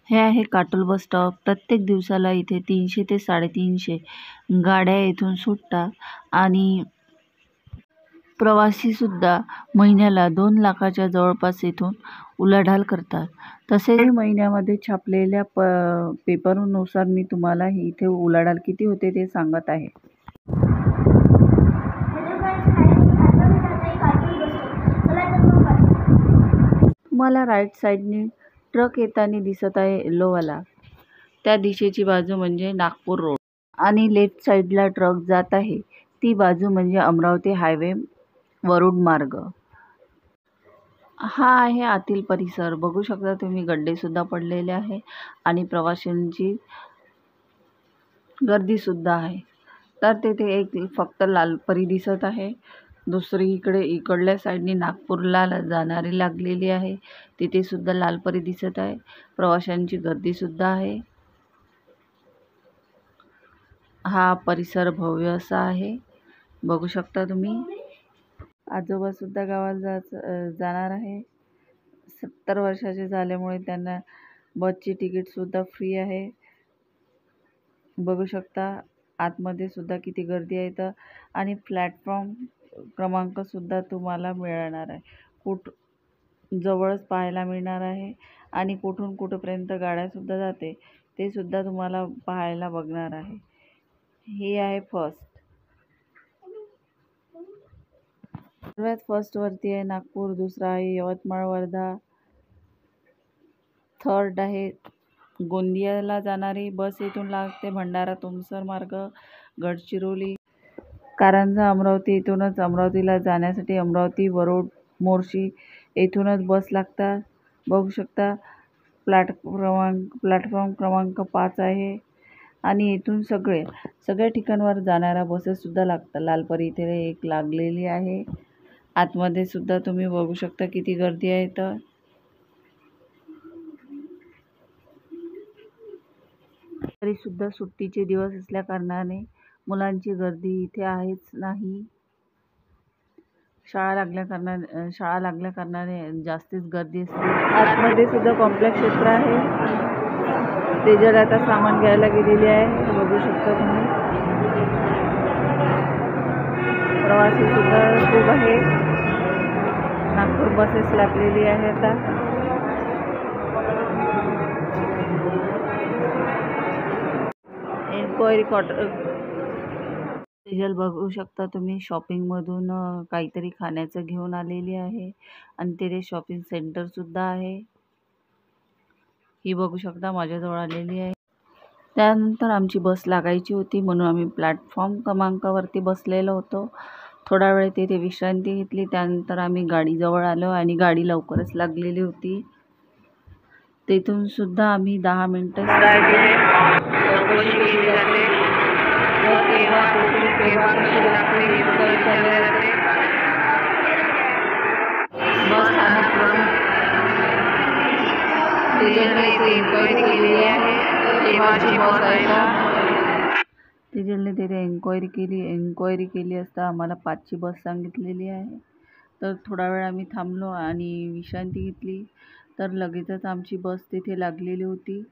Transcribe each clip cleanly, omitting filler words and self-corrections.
हे आहे Katol bus stop. प्रत्येक दिवसाला इथे 300 ते 350 गाड्या इथून सुटतात आणि प्रवासीसुद्धा महिन्याला 2 लाखाच्या जवळपास इथून उलाढाल करतात. तसेच महिन्यामध्ये छापलेल्या पेपरनुसार मी तुम्हाला इथे उलाढाल किती होते ते सांगत आहे. तुम्हाला राईट साईडने ट्रक येताना दिसत आहे येल्लोवाला. त्या दिशेची बाजू म्हणजे नागपूर रोड आणि लेफ्ट साईडला ट्रक जात आहे ती बाजू म्हणजे अमरावती हायवे वरुड मार्ग. हा आहे आतील परिसर. बघू शकता तुम्ही गड्डे सुद्धा पडलेले आहे आणि प्रवाशांची गर्दी सुद्धा आहे. तर तेथे एक फक्त लालपरी दिसत आहे. दुसरीकडे इकडल्या साईडने नागपूरला जाणारी लागलेली आहे, तिथे सुद्धा लालपरी दिसत आहे. प्रवाशांची गर्दी सुद्धा आहे. हा परिसर भव्य असा आहे, बघू शकता तुम्ही. आजोबा सुद्धा गावाला जाणार आहे. 70 वर्षाचे झाल्यामुळे त्यांना बसची तिकीट सुद्धा फ्री आहे. बघू शकता आतमध्ये सुद्धा किती गर्दी आहे तर आणि प्लॅटफॉर्म क्रमांक सुद्धा तुम्हाला मिळणार आहे. जवळच पाहायला मिळणार आहे आणि कुठून कुठपर्यंत गाड्या सुद्धा जाते ते सुद्धा तुम्हाला पाहायला बघणार आहे. ही आहे फर्स्ट. सर्वात फर्स्ट वरती आहे नागपूर, दुसरा आहे यवतमाळ वर्धा, थर्ड आहे गोंदियाला जाणारी बस इथून लागते. भंडारा तुमसर मार्ग, गडचिरोली, कारंजा, अमरावती. इथूनच अमरावतीला जाण्यासाठी अमरावती, वरोड, मोर्शी येथूनच बस लागतात. बघू शकता प्लॅटफॉर्म क्रमांक 5 आहे आणि इथून सगळ्या ठिकाणावर जाणाऱ्या बसेस सुद्धा लागतात. लालपरी इथे एक लागलेली आहे. आतमध्ये सुद्धा तुम्ही बघू शकता किती गर्दी आहे. तर तरी सुद्धा सुट्टीचे दिवस असल्या कारणाने मुलांची गर्दी इथे आहेच नाही. शाळा लागल्या कारणाने जास्तीच गर्दी असते. आतमध्ये सुद्धा कॉम्प्लेक्स क्षेत्र आहे. तेजल आता सामान घ्यायला गेलेली आहे, बघू शकता तुम्ही. प्रवासी सुद्धा खूप आहे. नागपूर बसेस लागलेली आहे आता. Enquiry quarter. तेजल बघू शकता तुम्ही शॉपिंगमधून काहीतरी खाण्याचं घेऊन आलेली आहे आणि तिथे शॉपिंग सेंटर सुद्धा आहे. ही बघू शकता माझ्याजवळ आलेली आहे. त्यानंतर आमची बस लागायची होती म्हणून आम्ही प्लॅटफॉर्म क्रमांकावरती बसलेलो होतो. थोडा वेळ तिथे विश्रांती घेतली. त्यानंतर आम्ही गाडीजवळ आलो आणि गाडी लवकरच लागलेली होती. तेथून सुद्धा आम्ही 10 मिनिटं तिजलने तिथे एन्क्वायरी केली असता आम्हाला 5ची बस सांगितलेली आहे. तर थोडा वेळ आम्ही थांबलो आणि विश्रांती घेतली. तर लगेचच आमची बस तिथे लागलेली होती.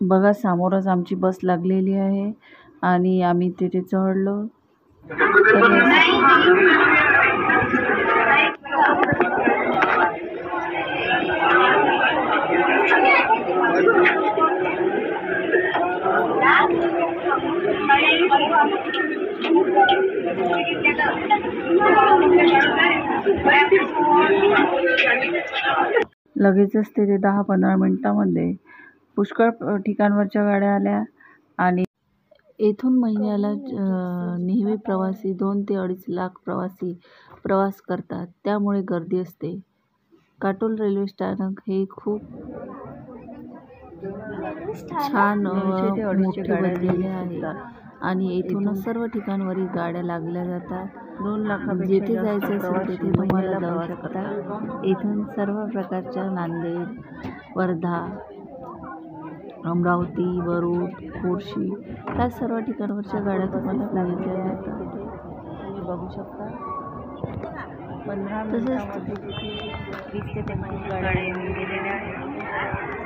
बघा समोरच आमची बस लागलेली आहे आणि आम्ही तिथे चढलो. लगेचच तिथे 10-15 मिनिटांमध्ये पुष्कळ ठिकाणवरच्या गाड्या आल्या आणि येथून महिन्याला नेहमी प्रवासी 2 ते 2.5 लाख प्रवासी प्रवास करतात. त्यामुळे गर्दी असते. काटोल रेल्वे स्थानक हे खूप छान मोठे बनलेले आहे आणि येथूनच सर्व ठिकाणवरील गाड्या लागल्या जातात. 2 लाखापेक्षा जिथे जास्त जायचं असेल प्रवासी तिथे तुम्हाला महिन्याला जाऊ प्रवास शकता. करतात. इथून सर्व प्रकारच्या नांदेड, वर्धा, अमरावती, वरुड, मोर्शी या सर्व ठिकाणवरच्या गाड्या तुम्हाला मिळल्या जातात. तुम्ही बघू शकता 15 तसेच मिनिटांमध्ये 20 ते 25 गाड्या येऊन गेलेल्या आहेत.